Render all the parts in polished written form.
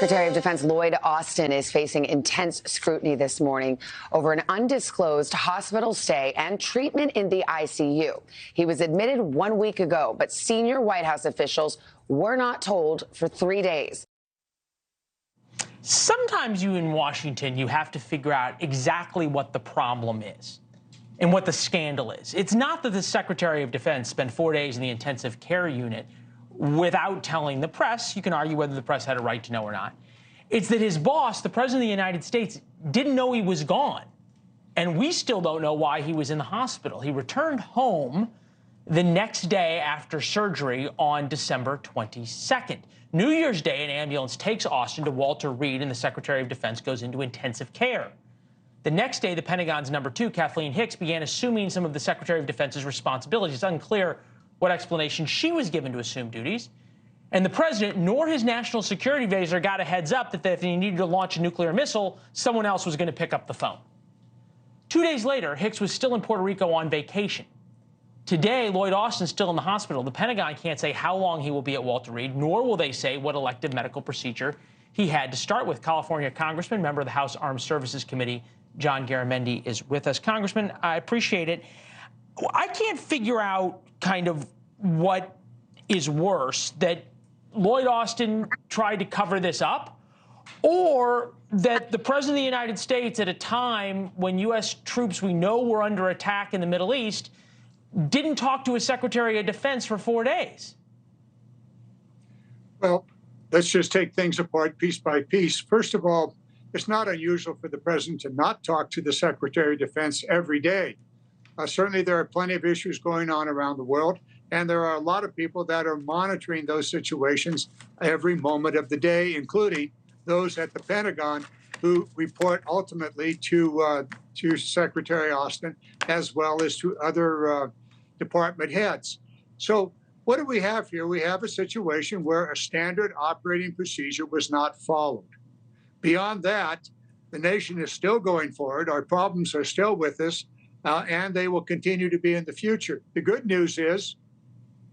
Secretary of Defense Lloyd Austin is facing intense scrutiny this morning over an undisclosed hospital stay and treatment in the ICU. He was admitted 1 week ago, but senior White House officials were not told for 3 days. Sometimes you in Washington, you have to figure out exactly what the problem is and what the scandal is. It's not that the Secretary of Defense spent 4 days in the intensive care unit without telling the press. You can argue whether the press had a right to know or not. It's that his boss, the President of the United States, didn't know he was gone. And we still don't know why he was in the hospital. He returned home the next day after surgery on December 22nd. New Year's Day, an ambulance takes Austin to Walter Reed, and the Secretary of Defense goes into intensive care. The next day, the Pentagon's number 2, Kathleen Hicks, began assuming some of the Secretary of Defense's responsibilities. It's unclear what explanation she was given to assume duties. And the president nor his national security advisor got a heads up that if he needed to launch a nuclear missile, someone else was going to pick up the phone. 2 days later, Hicks was still in Puerto Rico on vacation. Today, Lloyd Austin's still in the hospital. The Pentagon can't say how long he will be at Walter Reed, nor will they say what elective medical procedure he had to start with. California Congressman, member of the House Armed Services Committee, John Garamendi, is with us. Congressman, I appreciate it. I can't figure out kind of what is worse, that Lloyd Austin tried to cover this up, or that the President of the United States, at a time when U.S. troops we know were under attack in the Middle East, didn't talk to his Secretary of Defense for 4 days. Well, let's just take things apart piece by piece. First of all, it's not unusual for the president to not talk to the Secretary of Defense every day. Certainly, there are plenty of issues going on around the world, and there are a lot of people that are monitoring those situations every moment of the day, including those at the Pentagon who report ultimately to Secretary Austin, as well as to other department heads. So what do we have here? We have a situation where a standard operating procedure was not followed. Beyond that, the nation is still going forward. Our problems are still with us, and they will continue to be in the future. The good news is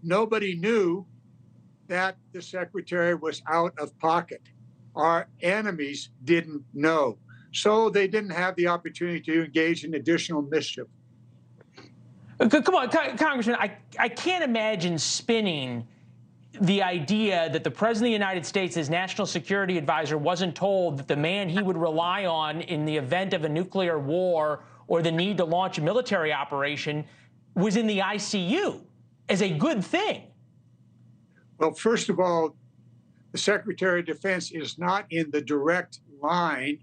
nobody knew that the secretary was out of pocket. Our enemies didn't know. So they didn't have the opportunity to engage in additional mischief. Come on, Congressman, I can't imagine spinning the idea that the President of the United States, his national security advisor, wasn't told that the man he would rely on in the event of a nuclear war or the need to launch a military operation was in the ICU as a good thing. Well, first of all, the Secretary of Defense is not in the direct line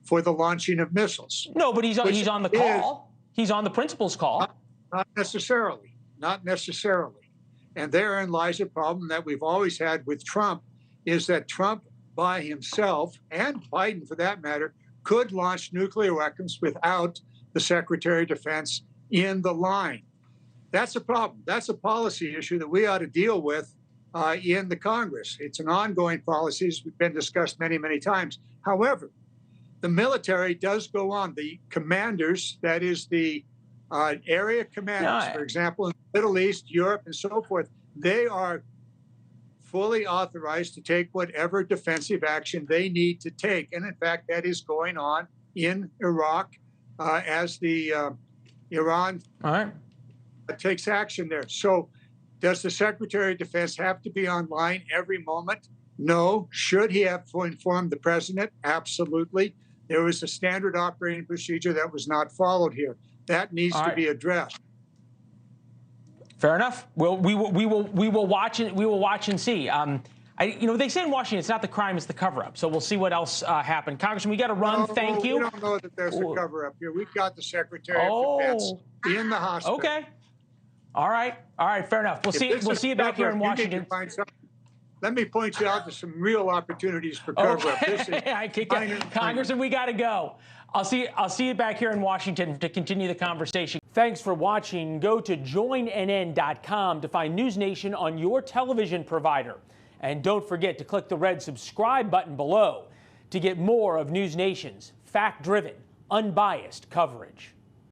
for the launching of missiles. No, but he's on the call. He's on the principal's call. Not necessarily. Not necessarily. And therein lies a problem that we've always had with Trump, is that Trump by himself, and Biden for that matter, could launch nuclear weapons without the Secretary of Defense in the line. That's a problem. That's a policy issue that we ought to deal with in the Congress. It's an ongoing policy. It's been discussed many, many times. However, the military does go on. The commanders, that is the area commanders, for example, in the Middle East, Europe, and so forth, they are fully authorized to take whatever defensive action they need to take. And in fact, that is going on in Iraq as the Iran takes action there. So does the Secretary of Defense have to be online every moment? No. Should he have informed the president? Absolutely. There was a standard operating procedure that was not followed here. That needs to be addressed. Fair enough. We will watch and see. They say in Washington, it's not the crime, it's the cover-up. So we'll see what else happened. Congressman, we got to run. Thank you. We don't know that there's a cover-up here. We've got the Secretary of Defense in the hospital. Okay. All right. Fair enough. We'll see you back here in Washington. Let me point you out to some real opportunities for cover-up. Congressman, we got to go. I'll see you back here in Washington to continue the conversation. Thanks for watching. Go to joinnn.com to find NewsNation on your television provider. And don't forget to click the red subscribe button below to get more of NewsNation's fact-driven, unbiased coverage.